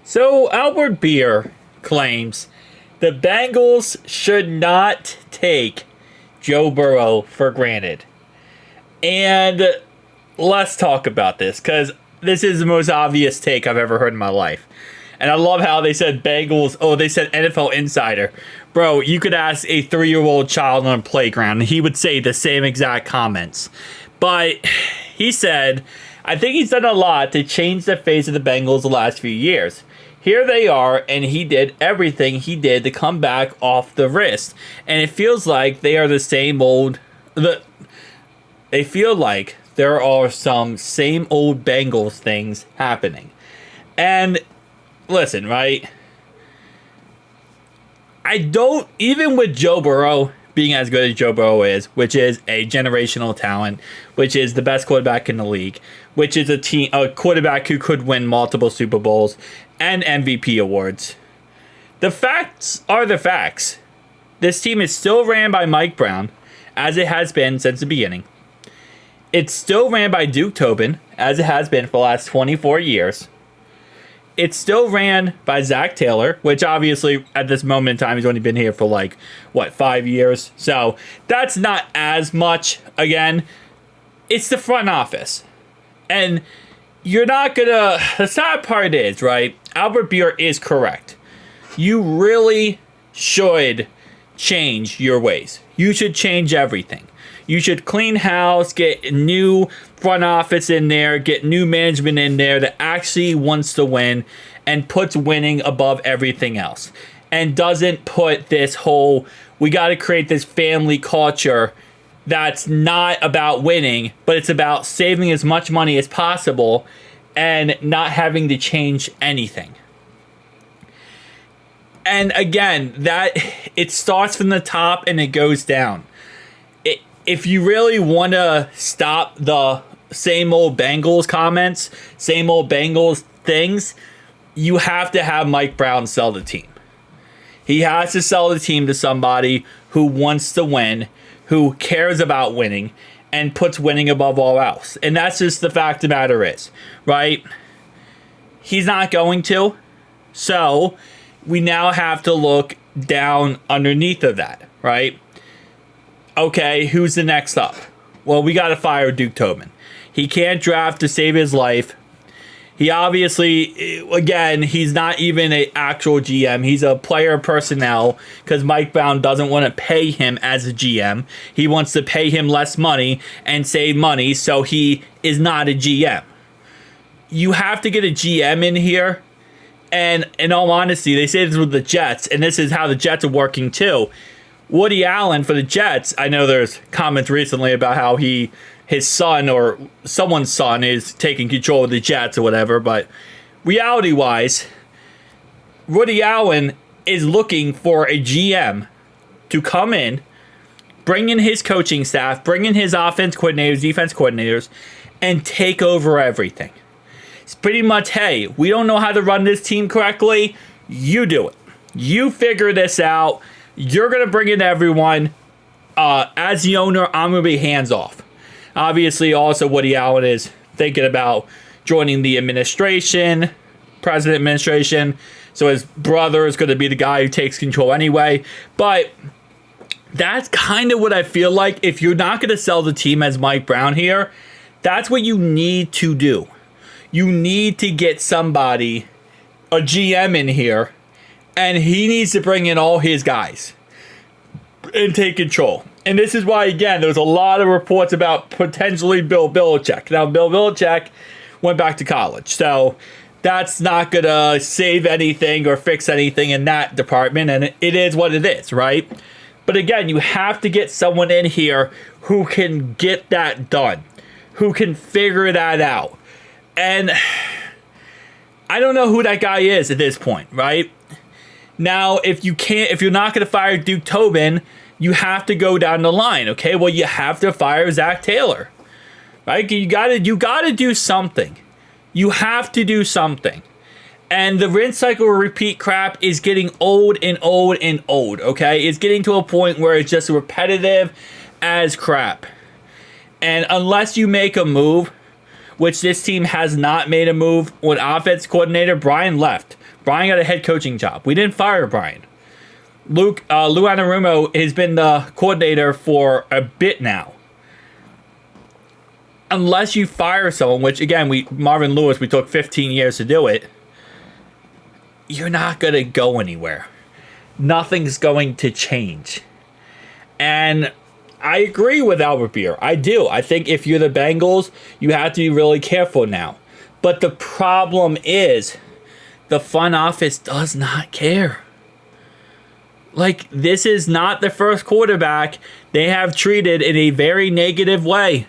So Albert Breer claims the Bengals should not take Joe Burrow for granted. And let's talk about this, because this is the most obvious take I've ever heard in my life. And I love how they said Bengals, they said NFL Insider. Bro, you could ask a 3-year-old child on a playground, and he would say the same exact comments. But he said, I think he's done a lot to change the face of the Bengals the last few years. Here they are, and he did everything he did to come back off the wrist. And it feels like they are the same old... They feel like there are some same old Bengals things happening. And listen, right? I don't... Even with Joe Burrow being as good as Joe Burrow is, which is a generational talent, which is the best quarterback in the league, which is a quarterback who could win multiple Super Bowls and MVP awards. The facts are the facts. This team is still ran by Mike Brown, as it has been since the beginning. It's still ran by Duke Tobin, as it has been for the last 24 years. It's still ran by Zach Taylor, which obviously at this moment in time he's only been here for 5 years. So that's not as much. Again, it's the front office. And you're not gonna... The sad part is, right, Albert Breer is correct. You really should change your ways. You should change everything. You should clean house, get new front office in there, get new management in there that actually wants to win and puts winning above everything else. And doesn't put this whole, we got to create this family culture that's not about winning, but it's about saving as much money as possible and not having to change anything. And again, that it starts from the top and it goes down. If you really want to stop the same old Bengals comments, same old Bengals things, you have to have Mike Brown sell the team. He has to sell the team to somebody who wants to win, who cares about winning, and puts winning above all else. And that's just the fact of the matter is, right? He's not going to. So we now have to look down underneath of that, right? Okay, who's the next up? Well, we got to fire Duke Tobin. He can't draft to save his life. He obviously, again, he's not even an actual GM. He's a player personnel because Mike Brown doesn't want to pay him as a GM. He wants to pay him less money and save money, so he is not a GM. You have to get a GM in here. And in all honesty, they say this with the Jets, and this is how the Jets are working too. Woody Allen for the Jets, I know there's comments recently about how his son or someone's son is taking control of the Jets or whatever, but reality-wise, Woody Allen is looking for a GM to come in, bring in his coaching staff, bring in his offense coordinators, defense coordinators, and take over everything. It's pretty much, hey, we don't know how to run this team correctly, you do it. You figure this out. You're going to bring in everyone. As the owner, I'm going to be hands off. Obviously, also, Woody Allen is thinking about joining the administration, president administration. So his brother is going to be the guy who takes control anyway. But that's kind of what I feel like. If you're not going to sell the team as Mike Brown here, that's what you need to do. You need to get somebody, a GM in here, and he needs to bring in all his guys and take control. And this is why, again, there's a lot of reports about potentially Bill Belichick. Now, Bill Belichick went back to college, so that's not going to save anything or fix anything in that department, and it is what it is, right? But again, you have to get someone in here who can get that done, who can figure that out. And I don't know who that guy is at this point, right? Now, if you're not going to fire Duke Tobin, you have to go down the line, okay? Well, you have to fire Zach Taylor, right? You got to do something. You have to do something. And the rinse, cycle, repeat crap is getting old and old and old, okay? It's getting to a point where it's just repetitive as crap. And unless you make a move, which this team has not made a move, when offense coordinator Brian left. Brian got a head coaching job. We didn't fire Brian. Lou Anarumo has been the coordinator for a bit now. Unless you fire someone, which again, Marvin Lewis, we took 15 years to do it, you're not going to go anywhere. Nothing's going to change. And I agree with Albert Breer. I do. I think if you're the Bengals, you have to be really careful now. But the problem is, the front office does not care. Like, this is not the first quarterback they have treated in a very negative way.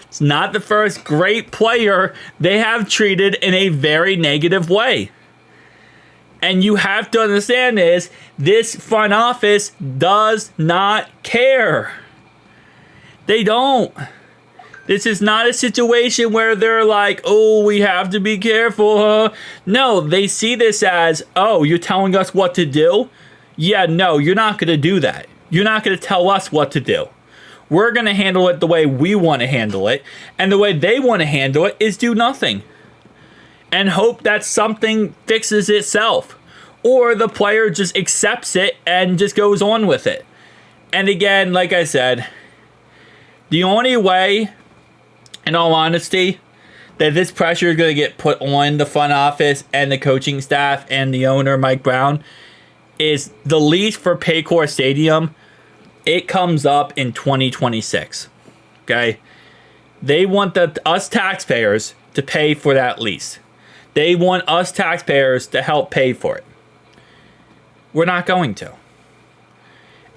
It's not the first great player they have treated in a very negative way. And you have to understand this front office does not care. They don't. This is not a situation where they're like, oh, we have to be careful. No, they see this as, oh, you're telling us what to do? Yeah, no, you're not going to do that. You're not going to tell us what to do. We're going to handle it the way we want to handle it. And the way they want to handle it is do nothing. And hope that something fixes itself. Or the player just accepts it and just goes on with it. And again, like I said, the only way, in all honesty, that this pressure is going to get put on the front office and the coaching staff and the owner, Mike Brown, is the lease for Paycor Stadium. It comes up in 2026. Okay? They want us taxpayers to pay for that lease. They want us taxpayers to help pay for it. We're not going to.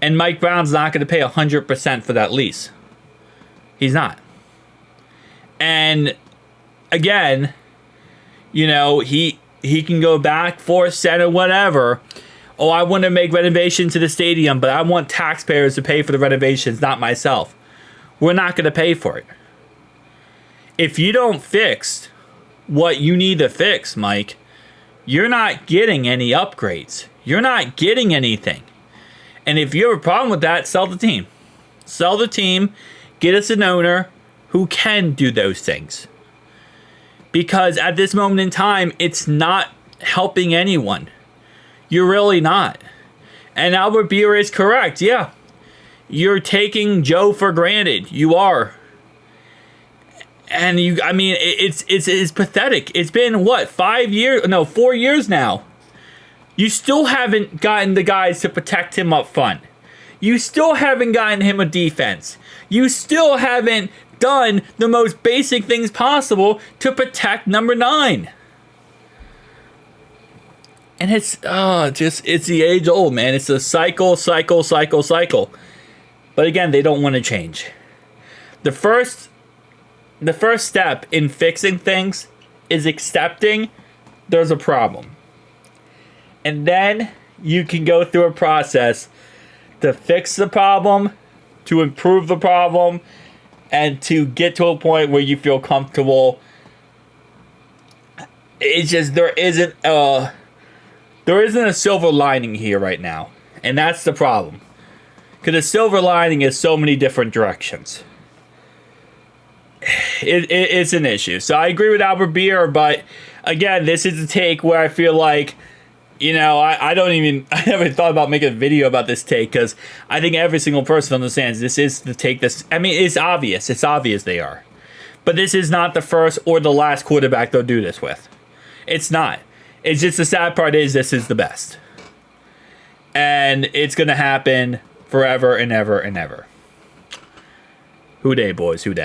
And Mike Brown's not going to pay 100% for that lease. He's not. And again, you know, he can go back for Senate, whatever. Oh, I want to make renovations to the stadium, but I want taxpayers to pay for the renovations, not myself. We're not going to pay for it. If you don't fix what you need to fix, Mike, you're not getting any upgrades. You're not getting anything. And if you have a problem with that, sell the team. Sell the team. Get us an owner who can do those things. Because at this moment in time, it's not helping anyone. You're really not. And Albert Breer is correct. Yeah. You're taking Joe for granted. You are. And it's pathetic. It's been what, 4 years now. You still haven't gotten the guys to protect him up front. You still haven't gotten him a defense. You still haven't done the most basic things possible to protect number 9. And it's the age old, man. It's a cycle. But again, they don't want to change. The first step in fixing things is accepting there's a problem. And then you can go through a process to fix the problem, to improve the problem, and to get to a point where you feel comfortable. It's just there isn't a silver lining here right now. And that's the problem. Because the silver lining is so many different directions. It's an issue. So I agree with Albert Breer, but again, this is a take where I feel like, you know, I never thought about making a video about this take, because I think every single person understands this is the take. It's obvious. It's obvious they are. But this is not the first or the last quarterback they'll do this with. It's not. It's just the sad part is this is the best. And it's going to happen forever and ever and ever. Who day, boys? Who day?